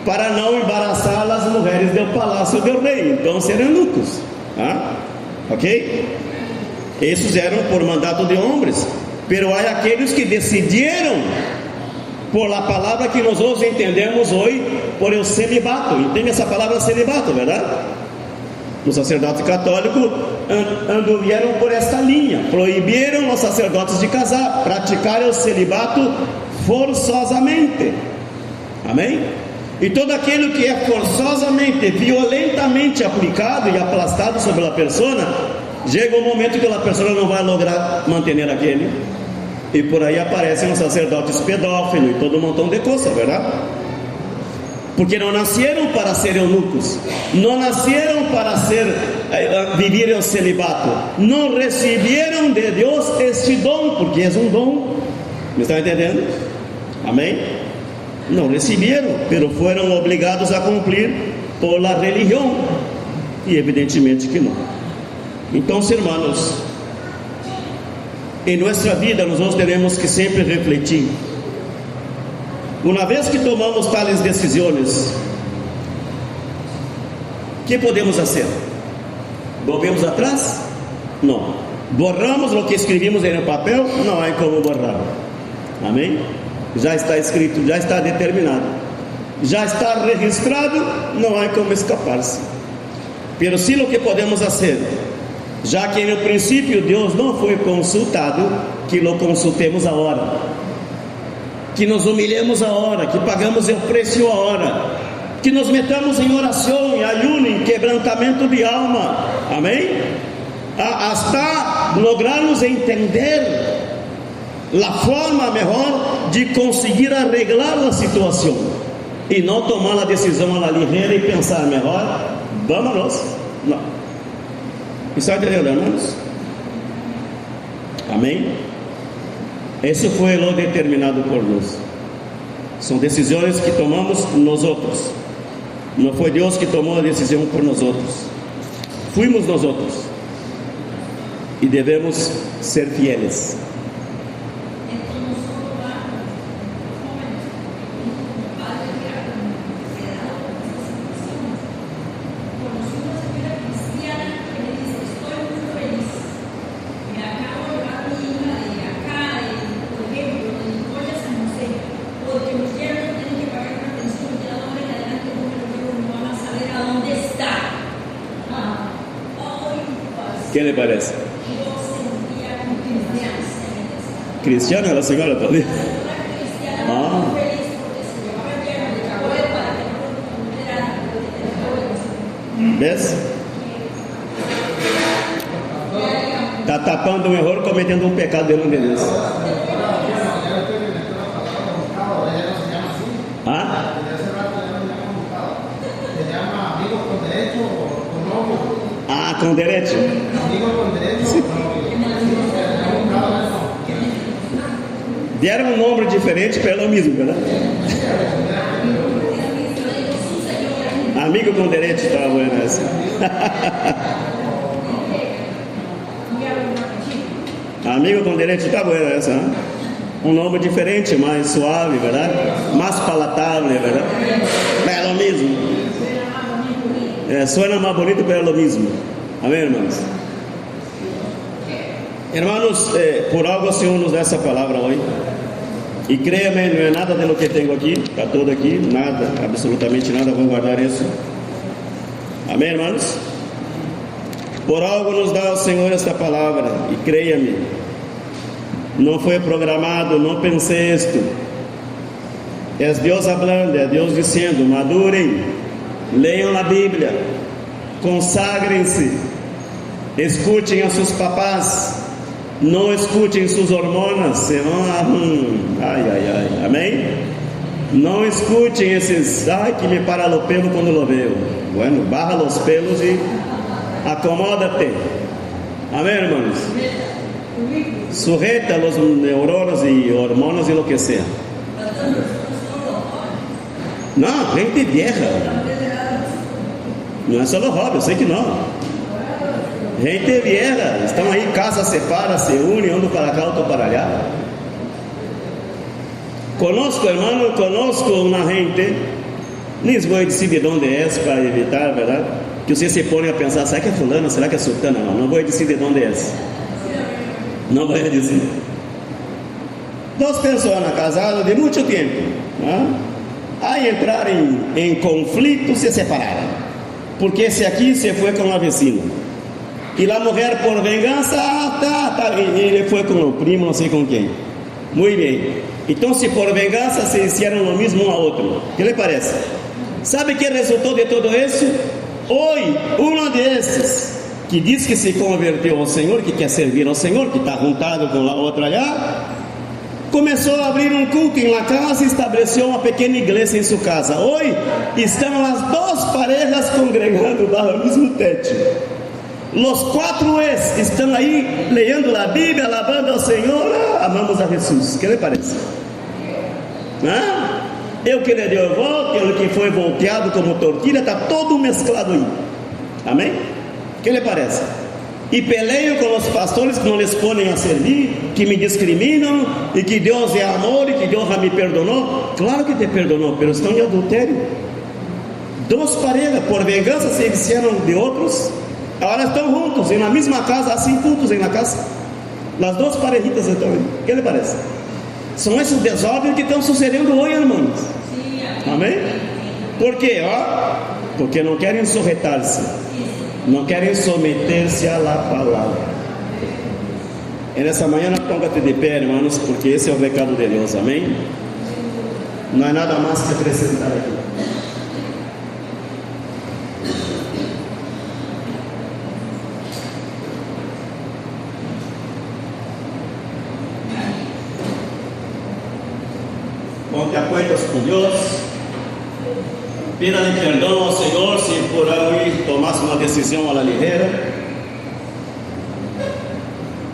para não embaraçar as mulheres do palácio do rei, então eram eunucos, ok? Esses eram por mandato de homens, pero há aqueles que decidiram por a palavra que nós hoje entendemos hoje, por o celibato. Entende essa palavra celibato, verdade? Os sacerdotes católicos andaram por esta linha, proibiram os sacerdotes de casar, praticaram o celibato forçosamente, amém? E todo aquilo que é forçosamente, violentamente aplicado e aplastado sobre a pessoa, chega um momento que a pessoa não vai lograr manter aquele, e por aí aparecem os sacerdotes pedófilos e todo um montão de coisa, verdade? Porque não nasceram para ser eunucos, não nasceram para viver o celibato, não receberam de Deus este dom, porque é um dom, me está entendendo? Amém? Não receberam, pero foram obrigados a cumprir por la religião, e evidentemente que não. Então, irmãos, em nossa vida nós teremos que sempre refletir. Uma vez que tomamos tais decisões, o que podemos fazer? Volvemos atrás? Não. Borramos o que escrevimos no papel? Não há como borrar. Amém? Já está escrito, já está determinado, já está registrado, não há como escapar-se. Pero sim o que podemos fazer, já que no princípio Deus não foi consultado, que lo consultemos agora, que nos humilhemos agora, que pagamos o preço agora, que nos metamos em oração, em ayuno, em quebrantamento de alma, amém? Hasta lograrmos entender a forma melhor de conseguir arreglar a situação, e não tomar a decisão à ligeira e pensar melhor, vamos, não. Está entendendo, irmãos? Amém? Esse foi o determinado por nós. São decisões que tomamos nós outros. Não foi Deus que tomou a decisão por nós outros. Fuimos nós outros. E devemos ser fieles. ¿Qué le parece? ¿Cristiana la señora todavía? ¿Ves? Está tapando um erro, cometendo um pecado delante de Deus. Ah, com direito. Deram um nome diferente pelo mesmo, verdade? Amigo com direito, tá bom essa. Amigo com direito, tá bom essa, né? Um nome diferente, mais suave, verdade? Mais palatável, verdade? Pelo mesmo. Suena mais bonito pelo mesmo. Amém, irmãos? Irmãos, por algo o Senhor nos dá essa palavra hoje. E creia-me, não é nada do que tenho aqui, está tudo aqui, nada, absolutamente nada, vou guardar isso. Amém, irmãos? Por algo nos dá o Senhor esta palavra, e creia-me, não foi programado, não pensei isto. É Deus falando, é Deus dizendo: madurem, leiam a Bíblia, consagrem-se, escutem a seus papás. Não escutem suas hormonas, senão, amém? Não escutem esses, que me para o pelo quando lo veo. Bueno, barra os pelos e acomoda-te. Amém, irmãos? Sujeta os neuronas e hormonas e lo que sea. Não, gente vieja. Não é só hobby, eu sei que não. Gente vieja, estão aí, casa separa, se une, um para cá, outro para allá. Conosco, hermano, conosco uma gente, nem vou dizer de onde é, para evitar, verdade? Que você se põe a pensar, será que é fulano, será que é sultana? Não vou dizer de onde é. Não vou dizer. Duas pessoas casadas de muito tempo, aí entraram em conflito, se separaram, porque esse aqui se foi com a vecina. E a mulher, por vingança, ele foi com o primo, não sei com quem. Muito bem. Então, se por vingança se fizeram o mesmo um ao outro, o que lhe parece? Sabe que resultou de tudo isso? Hoje, um desses que diz que se converteu ao Senhor, que quer servir ao Senhor, que está juntado com a outra lá, começou a abrir um culto em la casa e estabeleceu uma pequena igreja em sua casa. Hoje, estão as duas parejas congregando bajo o mesmo teto. Os quatro estão aí lendo a Bíblia, alabando ao Senhor, amamos a Jesus. O que lhe parece? Eu que lhe deu volta, ele que foi volteado como tortilha, está todo mesclado aí. Amém? O que lhe parece? E peleio com os pastores que não lhes podem a servir, que me discriminam, e que Deus é amor, e que Deus já me perdonou. Claro que te perdonou, mas estão em adultério. Duas parejas, por vingança, se viciaram de outros. Agora estão juntos, e na mesma casa, assim cultos em la casa. As duas parejitas estão aí. O que lhe parece? São esses desordens que estão sucedendo hoje, irmãos. Amém? Por quê? Porque não querem sujeitar-se, não querem someter-se à palavra. E nessa manhã, ponga-te de pé, irmãos, porque esse é o recado de Deus. Amém? Não há nada mais que acrescentar aqui. Ponte a cuentas com Deus, pida-lhe perdão ao Senhor se por aí tomasse uma decisão à la ligeira.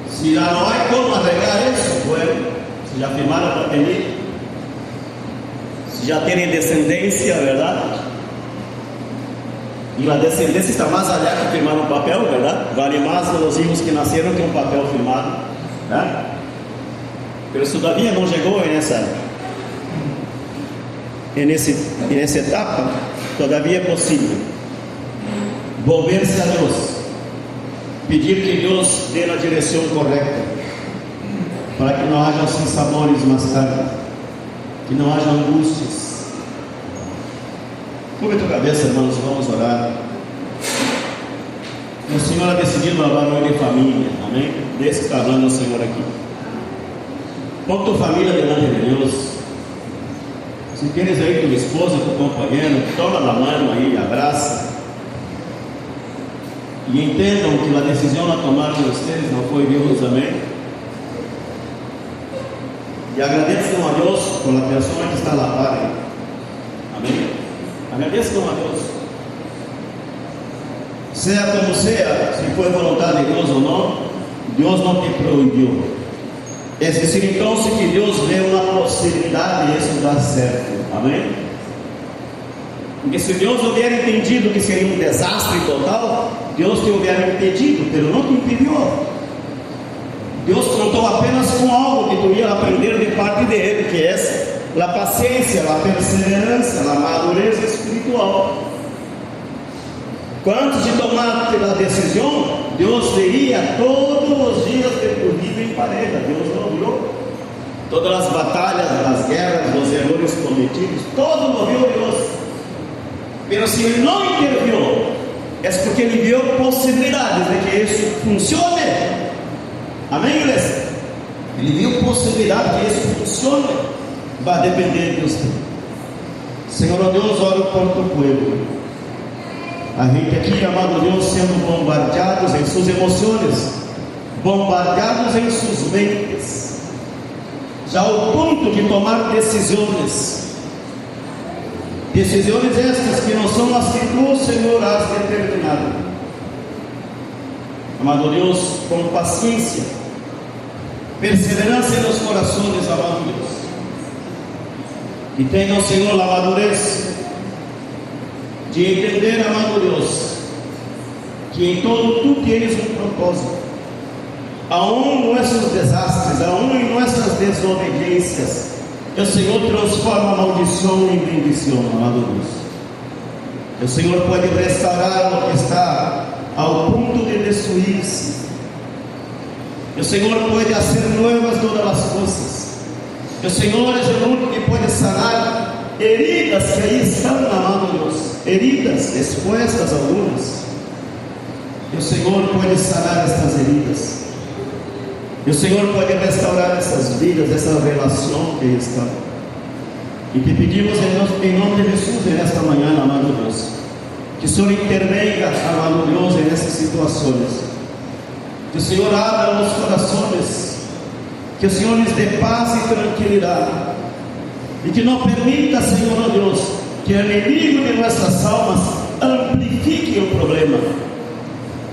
Se já não há como arreglar isso, bueno, se já firmaram para pedir, se já terem descendência, verdade? E a descendência está mais allá que firmar um papel, verdade? Vale mais os filhos que nasceram que um papel firmado, né? Mas todavia não chegou nessa etapa. Todavia é possível volver-se a Deus, pedir que Deus dê na direção correta, para que não haja sinsabores mais tarde, que não haja angústias. Curva a tua cabeça, irmãos, vamos orar. O Senhor ha decidido lavar a noite de família, amém? Desse que está falando o Senhor aqui. Põe tua família delante de Deus. Se queres aí tua esposa, teu companheiro, toma na mão aí, abraça. E entendam que a decisão a tomar de vocês não foi Deus, amém? E agradeçam a Deus por a pessoa que está lá para, amém? Agradeçam a Deus. Seja como seja, se foi vontade de Deus ou não, Deus não te proibiu. É decir, então, se que Deus vê uma possibilidade de isso dar certo. Amém? Porque se Deus houver entendido que seria um desastre total, Deus te houver impedido, mas não te impediu. Deus contou apenas com algo que tu ia aprender de parte dele, que é a paciência, a perseverança, a madureza espiritual. Antes de tomar a decisão, Deus veria todos os dias de tua vida em parede. Deus não viu todas as batalhas, as guerras, os erros cometidos, todo não viu Deus. Mas se Ele não interviu, é porque Ele viu possibilidades de que isso funcione. Amém, igreja? Ele viu possibilidade de que isso funcione. Vai depender de você. Senhor Deus, oro por teu povo. A gente aqui, amado Deus, sendo bombardeados em suas emoções, bombardeados em suas mentes, já ao ponto de tomar decisões estas que não são as que tu, Senhor, has determinado. Amado Deus, com paciência, perseverança nos corações, amado Deus, que tenham, Senhor, a madurez de entender, amado Deus, que em todo tu tens um propósito, aún nossos desastres, aún em nossas desobediências, que o Senhor transforma a maldição em bendição, amado Deus. Que o Senhor pode restaurar o que está ao ponto de destruir-se. Que o Senhor pode fazer novas todas as coisas. Que o Senhor é o único que pode sanar heridas que aí estão, amado Deus, heridas expostas algumas. Que o Senhor pode sanar estas heridas. Que o Senhor pode restaurar essas vidas, essa relação que estão. E te pedimos em nome de Jesus nesta manhã, amado Deus, que o Senhor intervenha, amado Deus, nessas situações. Que o Senhor abra os corações. Que o Senhor lhes dê paz e tranquilidade. E que não permita, Senhor Deus, que o inimigo de nossas almas amplifique o problema.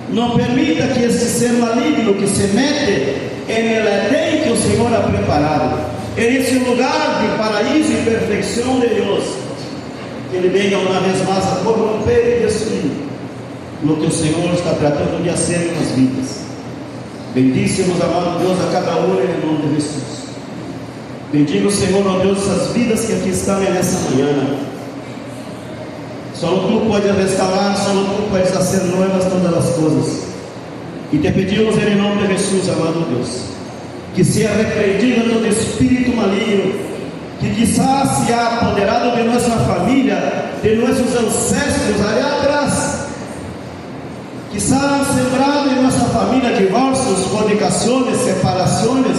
Não permita que esse ser maligno que se mete em Edém que o Senhor ha preparado, em esse lugar de paraíso e perfeição de Deus, que ele venha uma vez mais a corromper e destruir no que o Senhor está tratando de fazer nas vidas. Bendíssemos, amado Deus, a cada um em nome de Jesus. Bendiga o Senhor, ó Deus, essas vidas que aqui estão nessa manhã. Só tu pode restaurar, só tu pode fazer novas todas as coisas. E te pedimos em nome de Jesus, amado Deus, que seja repreendido todo espírito maligno que quizás se ha apoderado de nossa família, de nossos ancestros ali atrás, quizás sembrado em nossa família divórcios, fornicações, separações,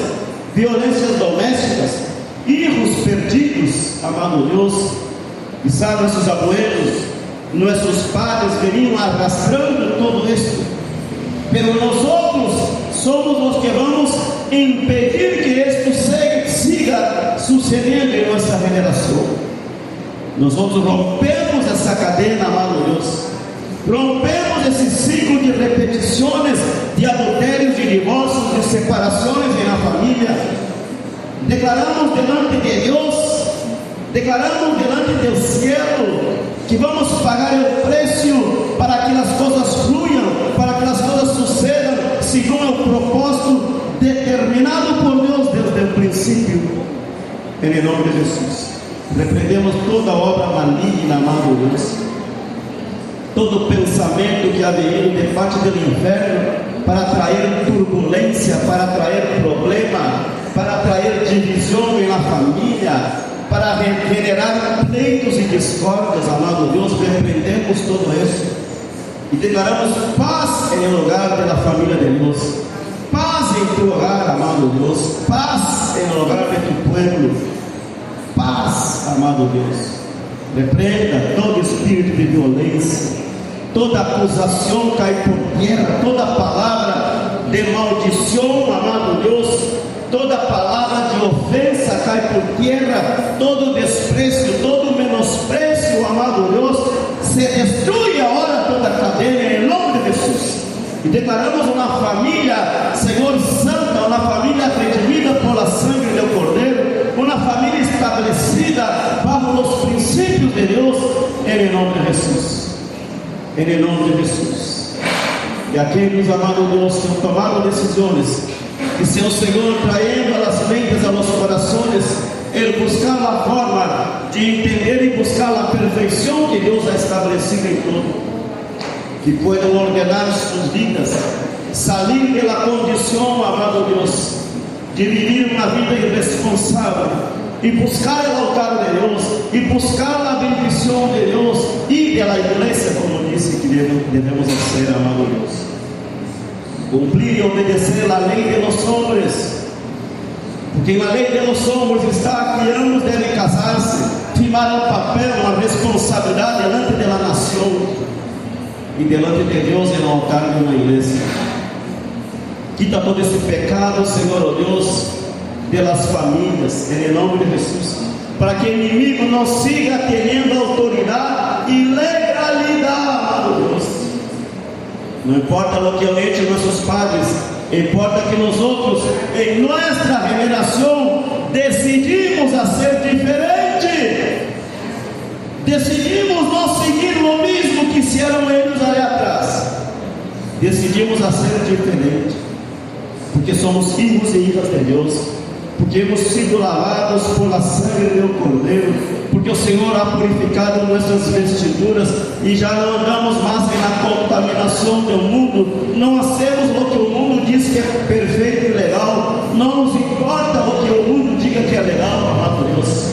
violências domésticas, filhos perdidos, amado Deus. Quizás nossos abuelos, nossos padres veniam arrastando todo isso, mas nós somos os que vamos impedir que isto siga sucedendo em nossa geração. Nós rompemos essa cadeia, amado Deus, rompemos esse ciclo de repetições, de adultérios, de divórcios, de separações na família. Declaramos delante de Deus, declaramos delante do céu, que vamos pagar o preço para que as coisas fluam, para que as coisas sucedam segundo o propósito determinado por Deus desde o princípio. Em nome de Jesus, repreendemos toda obra maligna, amado Deus, todo pensamento que ha venido de parte do inferno para trazer turbulência, para trazer problema, para trazer divisão na família, para generar pleitos e discórdias, amado Deus. Repreendemos tudo isso e declaramos paz em lugar da família de Deus, paz em tu hogar, amado Deus, paz em lugar de tu pueblo, paz, amado Deus. Repreenda todo espírito de violência, toda acusação cai por terra, toda palavra de maldição, amado Deus, toda palavra de ofensa cai por terra, todo desprezo, todo menosprezo, amado Deus, se destrui agora toda a cadeia em nome de e declaramos uma família, Senhor, santa, uma família redimida pela sangue do Cordeiro, uma família estabelecida bajo os princípios de Deus, em nome de Jesus, em nome de Jesus. E aqueles, amado Deus, que han tomado decisões, que seu Senhor traindo a las mentes, a los corazones, el buscar a forma de entender e buscar a perfeição que Deus ha estabelecido em tudo, que puedan ordenar suas vidas, salir da condição, amado Deus, de viver uma vida irresponsável e buscar o altar de Deus e buscar a bendição de Deus e de la igreja, como disse que devemos ser, amado Deus, cumprir e obedecer a lei de los hombres, porque na lei de los hombres está que ambos devem casar-se, firmar um papel, uma responsabilidade delante da nação e delante de Deus no altar de uma igreja. Quita todo esse pecado, Senhor, oh Deus, das famílias, em nome de Jesus, para que o inimigo não siga tendo autoridade e legalidade, amado Deus. Não importa o que han hecho nossos padres, importa que nós outros, em nossa geração, decidimos a ser diferente. Decidimos não seguir o mesmo que fizeram eles ali atrás. Decidimos a ser diferente, porque somos filhos e filhas de Deus, porque hemos sido lavados por la sangue do Cordeiro, porque o Senhor ha purificado nossas vestiduras e já não andamos mais na contaminação do mundo, não hacemos o que o mundo diz que é perfeito e legal, não nos importa o que o mundo diga que é legal, amado Deus,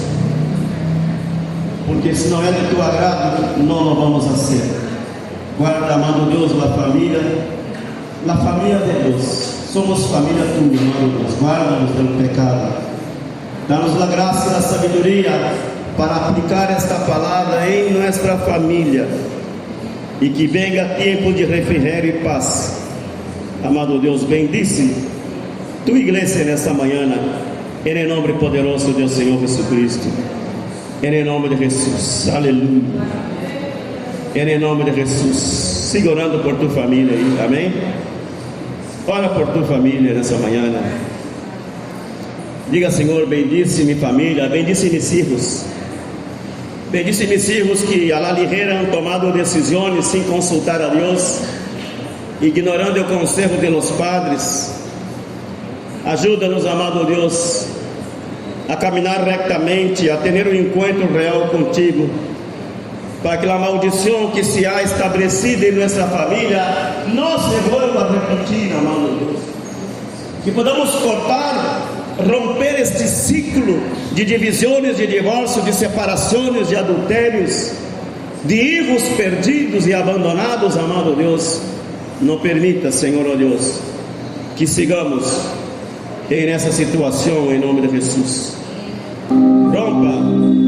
porque se não é de teu agrado, não o vamos fazer. Guarda, amado Deus, a família de Deus. Somos família tua, amado Deus. Guarda-nos do pecado. Dá-nos a graça e a sabedoria para aplicar esta palavra em nossa família, e que venga tempo de refrigério e paz. Amado Deus, bendice tua igreja nesta manhã, em nome poderoso do Senhor Jesus, em nome de Jesus, aleluia, em nome de Jesus. Siga orando por tua família aí, amém? Ora por tua família nessa manhã. Diga, Senhor, bendice minha família, bendice meus filhos. Bendice meus filhos que a la ligeira han tomado decisões sem consultar a Deus, ignorando o conselho de los padres. Ajuda-nos, amado Deus, a caminhar rectamente, a ter um encontro real contigo, para que a maldição que se ha estabelecido em nossa família não se vuelva a repetir, amado Deus. Que podamos cortar, romper este ciclo de divisões, de divórcio, de separações, de adultérios, de hijos perdidos e abandonados, amado Deus. Não permita, Senhor, oh Deus, que sigamos nessa situação, em nome de Jesus. Rompa